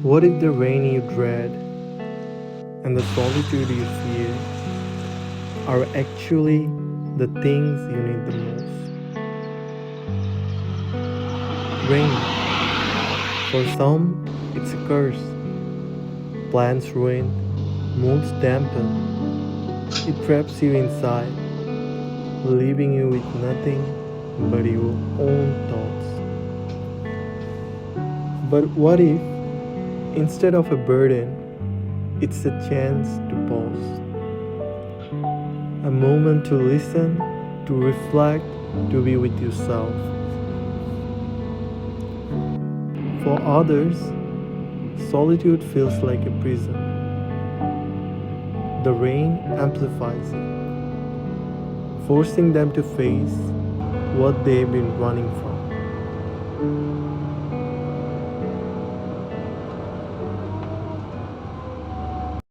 What if the rain you dread and the solitude you fear are actually the things you need the most? Rain, for some, it's a curse. Plants ruined, moods dampened. It traps you inside, leaving you with nothing but your own thoughts. But what if, instead of a burden, it's a chance to pause? A moment to listen, to reflect, to be with yourself. For others, solitude feels like a prison. The rain amplifies it, forcing them to face what they've been running from.